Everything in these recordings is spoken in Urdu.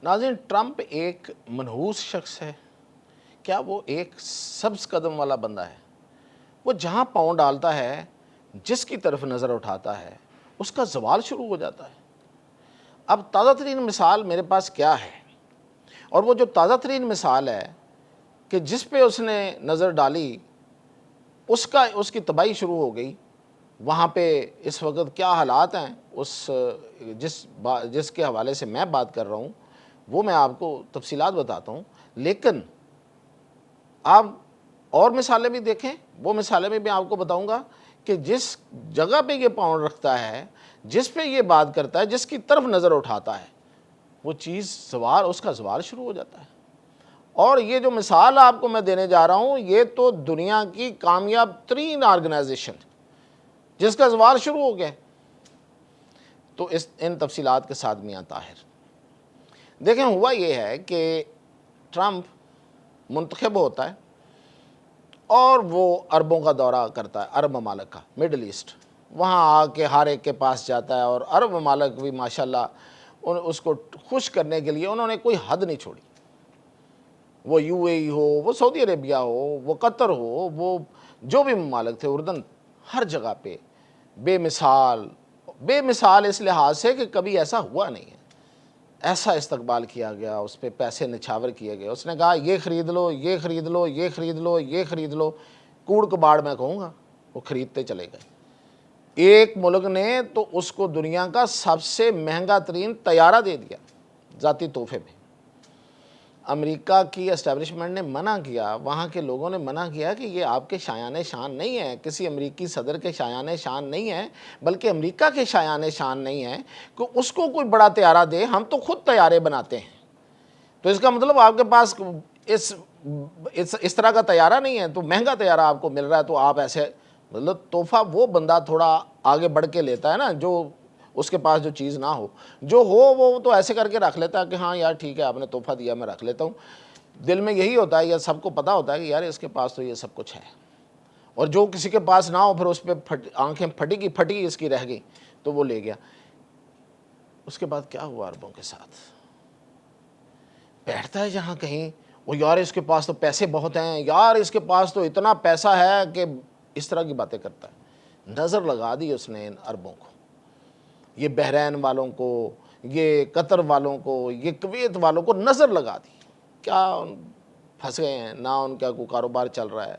ناظرین، ٹرمپ ایک منحوس شخص ہے؟ کیا وہ ایک سبز قدم والا بندہ ہے؟ وہ جہاں پاؤں ڈالتا ہے، جس کی طرف نظر اٹھاتا ہے، اس کا زوال شروع ہو جاتا ہے۔ اب تازہ ترین مثال میرے پاس کیا ہے، اور وہ جو تازہ ترین مثال ہے کہ جس پہ اس نے نظر ڈالی اس کی تباہی شروع ہو گئی۔ وہاں پہ اس وقت کیا حالات ہیں، جس کے حوالے سے میں بات کر رہا ہوں وہ میں آپ کو تفصیلات بتاتا ہوں، لیکن آپ اور مثالیں بھی دیکھیں۔ وہ مثالیں بھی میں آپ کو بتاؤں گا کہ جس جگہ پہ یہ پاؤں رکھتا ہے، جس پہ یہ بات کرتا ہے، جس کی طرف نظر اٹھاتا ہے، وہ چیز اس کا زوال شروع ہو جاتا ہے۔ اور یہ جو مثال آپ کو میں دینے جا رہا ہوں، یہ تو دنیا کی کامیاب ترین آرگنائزیشن جس کا زوال شروع ہو گیا۔ تو ان تفصیلات کے ساتھ میاں طاہر دیکھیں، ہوا یہ ہے کہ ٹرمپ منتخب ہوتا ہے اور وہ عربوں کا دورہ کرتا ہے، عرب ممالک کا، مڈل ایسٹ۔ وہاں آ کے ہر ایک کے پاس جاتا ہے، اور عرب ممالک بھی ماشاءاللہ اس کو خوش کرنے کے لیے انہوں نے کوئی حد نہیں چھوڑی۔ وہ یو اے ای ہو، وہ سعودی عربیہ ہو، وہ قطر ہو، وہ جو بھی ممالک تھے، اردن، ہر جگہ پہ بے مثال اس لحاظ سے کہ کبھی ایسا ہوا نہیں ہے۔ ایسا استقبال کیا گیا، اس پہ پیسے نچھاور کیے گئے۔ اس نے کہا یہ خرید لو، یہ خرید لو، یہ خرید لو، یہ خرید لو، کوڑ کباڑ میں کہوں گا، وہ خریدتے چلے گئے۔ ایک ملک نے تو اس کو دنیا کا سب سے مہنگا ترین طیارہ دے دیا ذاتی تحفے میں۔ امریکہ کی اسٹیبلشمنٹ نے منع کیا، وہاں کے لوگوں نے منع کیا کہ یہ آپ کے شایان شان نہیں ہے، کسی امریکی صدر کے شایان شان نہیں ہے، بلکہ امریکہ کے شایان شان نہیں ہے کہ اس کو کوئی بڑا طیارہ دے، ہم تو خود طیارے بناتے ہیں۔ تو اس کا مطلب آپ کے پاس اس طرح کا طیارہ نہیں ہے، تو مہنگا طیارہ آپ کو مل رہا ہے، تو آپ ایسے، مطلب تحفہ وہ بندہ تھوڑا آگے بڑھ کے لیتا ہے نا، جو اس کے پاس جو چیز نہ ہو، جو ہو وہ تو ایسے کر کے رکھ لیتا ہے کہ ہاں یار ٹھیک ہے، آپ نے تحفہ دیا، میں رکھ لیتا ہوں۔ دل میں یہی ہوتا ہے، یا سب کو پتہ ہوتا ہے کہ یار اس کے پاس تو یہ سب کچھ ہے، اور جو کسی کے پاس نہ ہو پھر اس پہ آنکھیں پھٹی اس کی رہ گئی تو وہ لے گیا۔ اس کے بعد کیا ہوا عربوں کے ساتھ؟ بیٹھتا ہے جہاں کہیں، وہ یار اس کے پاس تو پیسے بہت ہیں، یار اس کے پاس تو اتنا پیسہ ہے، کہ اس طرح کی باتیں کرتا ہے۔ نظر لگا دی اس نے ان عربوں کو، یہ بحرین والوں کو، یہ قطر والوں کو، یہ کویت والوں کو نظر لگا دی۔ کیا پھنس گئے ہیں، نہ ان کا کوئی کاروبار چل رہا ہے،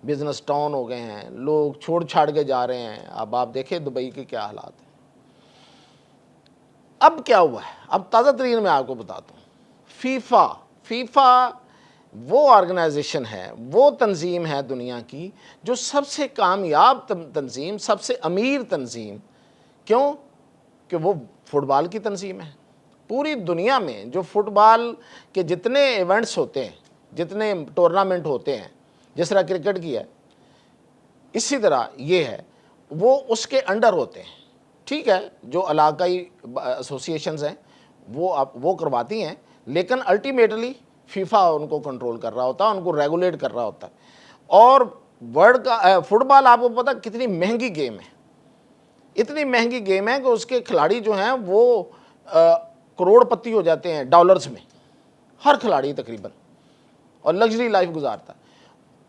بزنس ٹاؤن ہو گئے ہیں، لوگ چھوڑ چھاڑ کے جا رہے ہیں۔ اب آپ دیکھیں دبئی کے کیا حالات ہیں۔ اب کیا ہوا ہے، اب تازہ ترین میں آپ کو بتاتا ہوں۔ فیفا وہ آرگنائزیشن ہے، وہ تنظیم ہے دنیا کی جو سب سے کامیاب تنظیم، سب سے امیر تنظیم۔ کیوں؟ کہ وہ فٹ بال کی تنظیم ہے۔ پوری دنیا میں جو فٹ بال کے جتنے ایونٹس ہوتے ہیں، جتنے ٹورنامنٹ ہوتے ہیں، جس طرح کرکٹ کی ہے، اسی طرح یہ ہے، وہ اس کے انڈر ہوتے ہیں۔ ٹھیک ہے، جو علاقائی ایسوسی ایشنز ہیں وہ کرواتی ہیں، لیکن الٹیمیٹلی فیفا ان کو کنٹرول کر رہا ہوتا ہے، ان کو ریگولیٹ کر رہا ہوتا ہے۔ اور ورلڈ کا فٹ بال آپ کو پتہ کتنی مہنگی گیم ہے، اتنی مہنگی گیم ہے کہ اس کے کھلاڑی جو ہیں وہ کروڑ پتی ہو جاتے ہیں ڈالرز میں، ہر کھلاڑی تقریباً، اور لگژری لائف گزارتا ہے۔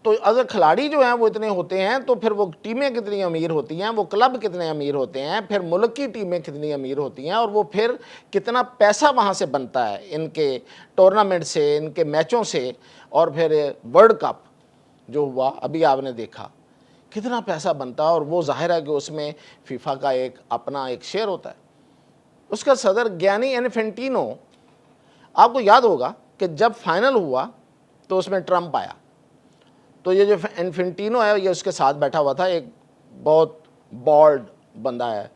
تو اگر کھلاڑی جو ہیں وہ اتنے ہوتے ہیں تو پھر وہ ٹیمیں کتنی امیر ہوتی ہیں، وہ کلب کتنے امیر ہوتے ہیں، پھر ملک کی ٹیمیں کتنی امیر ہوتی ہیں، اور وہ پھر کتنا پیسہ وہاں سے بنتا ہے ان کے ٹورنامنٹ سے، ان کے میچوں سے۔ اور پھر ورلڈ کپ جو ہوا ابھی آپ نے دیکھا، کتنا پیسہ بنتا ہے، اور وہ ظاہر ہے کہ اس میں فیفا کا اپنا ایک شیئر ہوتا ہے۔ اس کا صدر گیانی انفینٹینو، آپ کو یاد ہوگا کہ جب فائنل ہوا تو اس میں ٹرمپ آیا، تو یہ جو انفینٹینو ہے یہ اس کے ساتھ بیٹھا ہوا تھا، ایک بہت بالڈ بندہ ہے،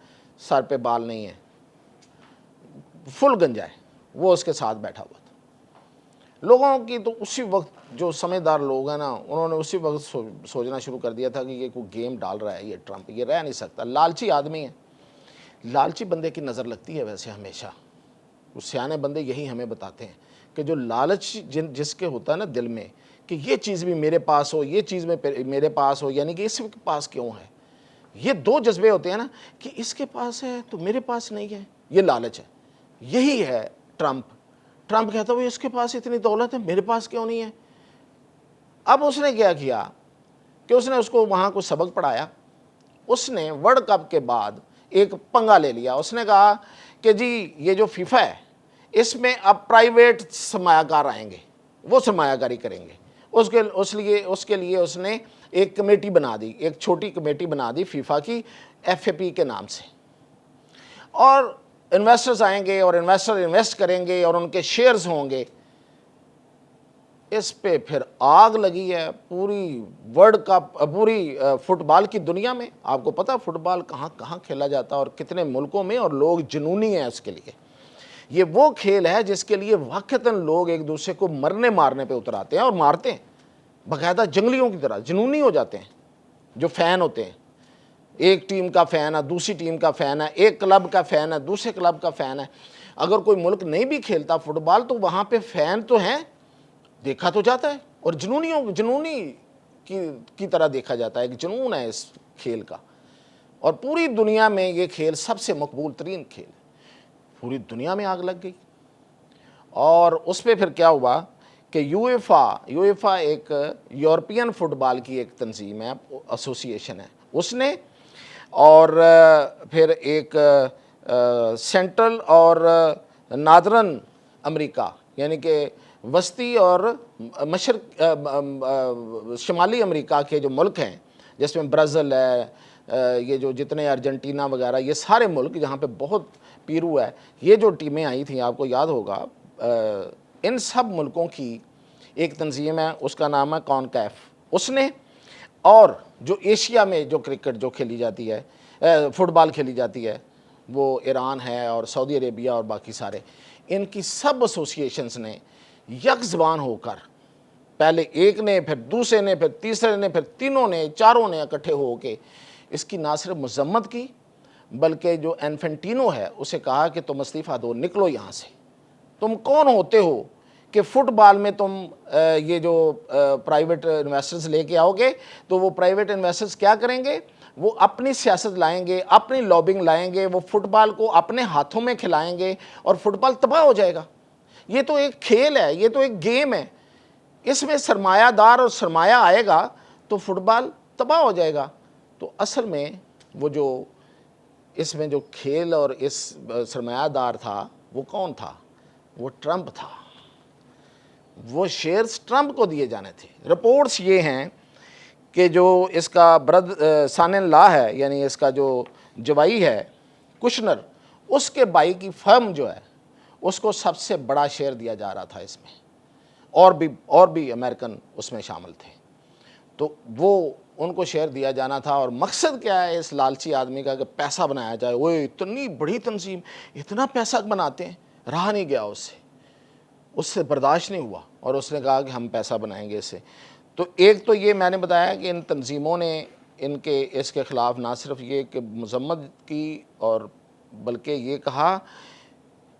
سر پہ بال نہیں ہے، فل گنجا ہے، وہ اس کے ساتھ بیٹھا ہوا تھا۔ لوگوں کی تو اسی وقت، جو سمجھدار لوگ ہیں نا، انہوں نے اسی وقت سوچنا شروع کر دیا تھا کہ یہ کوئی گیم ڈال رہا ہے یہ ٹرمپ، یہ رہ نہیں سکتا، لالچی آدمی ہے۔ لالچی بندے کی نظر لگتی ہے ویسے ہمیشہ، وہ سیانے بندے یہی ہمیں بتاتے ہیں کہ جو لالچ جس کے ہوتا ہے نا دل میں، کہ یہ چیز بھی میرے پاس ہو، یہ چیز میں میرے پاس ہو، یعنی کہ اس کے پاس کیوں ہے، یہ دو جذبے ہوتے ہیں نا، کہ اس کے پاس ہے تو میرے پاس نہیں ہے، یہ لالچ ہے۔ یہی ہے ٹرمپ۔ ٹرمپ کہتا ہے اس کے پاس اتنی دولت ہے میرے پاس کیوں نہیں ہے؟ اب اس نے کیا کیا کہ اس نے اس کو وہاں کو سبق پڑھایا. اس نے ورلڈ کپ کے بعد ایک پنگا لے لیا. اس نے کہا کہ جی یہ جو فیفا ہے اس میں اب پرائیویٹ سرمایہ کار آئیں گے, وہ سرمایہ کاری کریں گے. اس کے لیے اس نے ایک کمیٹی بنا دی, ایک چھوٹی کمیٹی بنا دی فیفا کی, ایف اے پی کے نام سے. اور انویسٹرز آئیں گے اور انویسٹر انویسٹ کریں گے اور ان کے شیئرز ہوں گے. اس پہ پھر آگ لگی ہے پوری ورلڈ کپ, پوری فٹ بال کی دنیا میں. آپ کو پتہ فٹ بال کہاں کہاں کھیلا جاتا ہے اور کتنے ملکوں میں, اور لوگ جنونی ہیں اس کے لیے. یہ وہ کھیل ہے جس کے لیے واقعتاً لوگ ایک دوسرے کو مرنے مارنے پہ اتر آتے ہیں اور مارتے ہیں باقاعدہ جنگلیوں کی طرح, جنونی ہو جاتے ہیں جو فین ہوتے ہیں. ایک ٹیم کا فین ہے, دوسری ٹیم کا فین ہے, ایک کلب کا فین ہے, دوسرے کلب کا فین ہے. اگر کوئی ملک نہیں بھی کھیلتا فٹ بال تو وہاں پہ فین تو ہیں, دیکھا تو جاتا ہے, اور جنونی کی طرح دیکھا جاتا ہے. ایک جنون ہے اس کھیل کا, اور پوری دنیا میں یہ کھیل سب سے مقبول ترین کھیل. پوری دنیا میں آگ لگ گئی. اور اس پہ پھر کیا ہوا کہ یو ایفا ایک یورپین فٹ بال کی ایک تنظیم ہے, ایسوسی ایشن ہے, اس نے, اور پھر ایک سینٹرل اور نادرن امریکہ یعنی کہ وسطی اور مشرق شمالی امریکہ کے جو ملک ہیں جس میں برازیل ہے, یہ جو جتنے ارجنٹینا وغیرہ, یہ سارے ملک جہاں پہ بہت پیرو ہے, یہ جو ٹیمیں آئی تھیں آپ کو یاد ہوگا, ان سب ملکوں کی ایک تنظیم ہے, اس کا نام ہے کانکیف. اس نے, اور جو ایشیا میں جو کرکٹ جو کھیلی جاتی ہے, فٹ بال کھیلی جاتی ہے, وہ ایران ہے اور سعودی عربیہ اور باقی سارے, ان کی سب ایسوسی ایشنز نے یک زبان ہو کر, پہلے ایک نے, پھر دوسرے نے, پھر تیسرے نے, پھر تینوں نے, چاروں نے اکٹھے ہو کے اس کی نہ صرف مذمت کی بلکہ جو انفینٹینو ہے اسے کہا کہ تم استعفیٰ دو, نکلو یہاں سے. تم کون ہوتے ہو کہ فٹ بال میں تم یہ جو پرائیویٹ انویسٹرز لے کے آؤ گے, تو وہ پرائیویٹ انویسٹرز کیا کریں گے, وہ اپنی سیاست لائیں گے, اپنی لابنگ لائیں گے, وہ فٹ بال کو اپنے ہاتھوں میں کھلائیں گے اور فٹ بال تباہ ہو جائے گا. یہ تو ایک کھیل ہے, یہ تو ایک گیم ہے, اس میں سرمایہ دار اور سرمایہ آئے گا تو فٹ بال تباہ ہو جائے گا. تو اصل میں وہ جو اس میں جو کھیل اور اس سرمایہ دار تھا وہ کون تھا, وہ ٹرمپ تھا. وہ شیئرز ٹرمپ کو دیے جانے تھے. رپورٹس یہ ہیں کہ جو اس کا سان ان لا ہے, یعنی اس کا جو جوائی ہے کشنر, اس کے بھائی کی فرم جو ہے اس کو سب سے بڑا شیئر دیا جا رہا تھا اس میں, اور بھی امریکن اس میں شامل تھے. تو وہ ان کو شیئر دیا جانا تھا. اور مقصد کیا ہے اس لالچی آدمی کا, کہ پیسہ بنایا جائے. وہ اتنی بڑی تنظیم اتنا پیسہ بناتے ہیں, رہا نہیں گیا اس سے برداشت نہیں ہوا, اور اس نے کہا کہ ہم پیسہ بنائیں گے اس سے. تو ایک تو یہ میں نے بتایا کہ ان تنظیموں نے اس کے خلاف نہ صرف یہ کہ مذمت کی, اور بلکہ یہ کہا,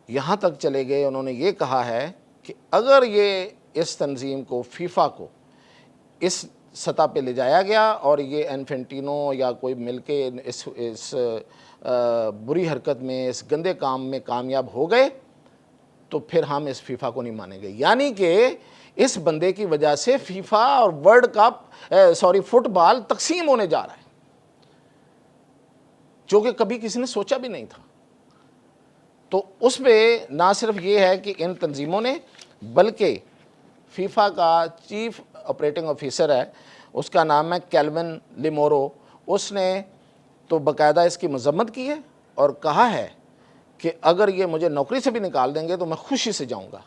یہاں تک چلے گئے, انہوں نے یہ کہا ہے کہ اگر یہ اس تنظیم کو, فیفا کو, اس سطح پہ لے جایا گیا اور یہ انفینٹینو یا کوئی مل کے اس بری حرکت میں, اس گندے کام میں کامیاب ہو گئے, تو پھر ہم اس فیفا کو نہیں مانیں گے. یعنی کہ اس بندے کی وجہ سے فیفا اور ورلڈ کپ فٹ بال تقسیم ہونے جا رہا ہے, جو کہ کبھی کسی نے سوچا بھی نہیں تھا. تو اس پہ نہ صرف یہ ہے کہ ان تنظیموں نے, بلکہ فیفا کا چیف آپریٹنگ آفیسر ہے, اس کا نام ہے کیلوین لیمورو, اس نے تو باقاعدہ اس کی مذمت کی ہے اور کہا ہے کہ اگر یہ مجھے نوکری سے بھی نکال دیں گے تو میں خوشی سے جاؤں گا,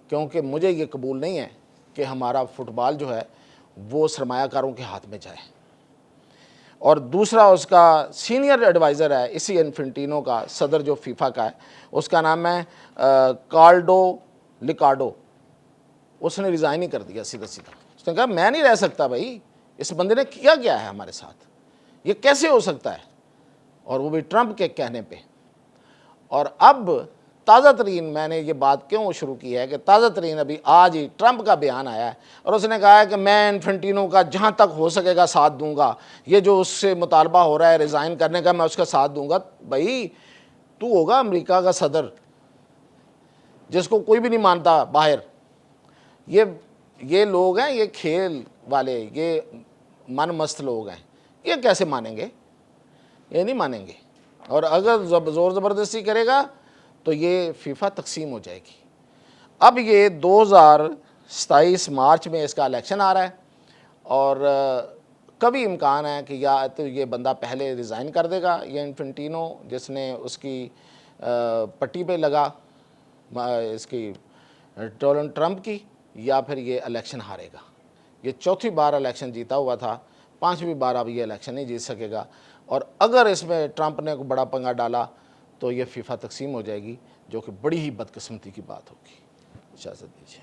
کیونکہ مجھے یہ قبول نہیں ہے کہ ہمارا فٹ بال جو ہے وہ سرمایہ کاروں کے ہاتھ میں جائے. اور دوسرا اس کا سینئر ایڈوائزر ہے اسی انفینٹینو کا, صدر جو فیفا کا ہے, اس کا نام ہے کارلوڈو لیکارڈو. اس نے ریزائن ہی کر دیا سیدھا. اس نے کہا میں نہیں رہ سکتا بھائی, اس بندے نے کیا ہے ہمارے ساتھ, یہ کیسے ہو سکتا ہے, اور وہ بھی ٹرمپ کے کہنے پہ. اور اب تازہ ترین, میں نے یہ بات کیوں شروع کی ہے کہ تازہ ترین ابھی آج ہی ٹرمپ کا بیان آیا ہے, اور اس نے کہا ہے کہ میں انفینٹینو کا جہاں تک ہو سکے گا ساتھ دوں گا, یہ جو اس سے مطالبہ ہو رہا ہے ریزائن کرنے کا, میں اس کا ساتھ دوں گا. بھائی تو ہوگا امریکہ کا صدر, جس کو کوئی بھی نہیں مانتا باہر. یہ لوگ ہیں, یہ کھیل والے, یہ من مست لوگ ہیں, یہ کیسے مانیں گے؟ یہ نہیں مانیں گے. اور اگر زور زبردستی کرے گا تو یہ فیفا تقسیم ہو جائے گی. اب یہ 2027 مارچ میں اس کا الیکشن آ رہا ہے, اور کبھی امکان ہے کہ یا تو یہ بندہ پہلے ریزائن کر دے گا, یہ انفنٹینو جس نے اس کی پٹی پہ لگا اس کی ڈونلڈ ٹرمپ کی, یا پھر یہ الیکشن ہارے گا. یہ چوتھی بار الیکشن جیتا ہوا تھا, 5ویں بار اب یہ الیکشن نہیں جیت سکے گا. اور اگر اس میں ٹرمپ نے کوئی بڑا پنگا ڈالا تو یہ فیفا تقسیم ہو جائے گی, جو کہ بڑی ہی بدقسمتی کی بات ہوگی. اجازت دیجیے.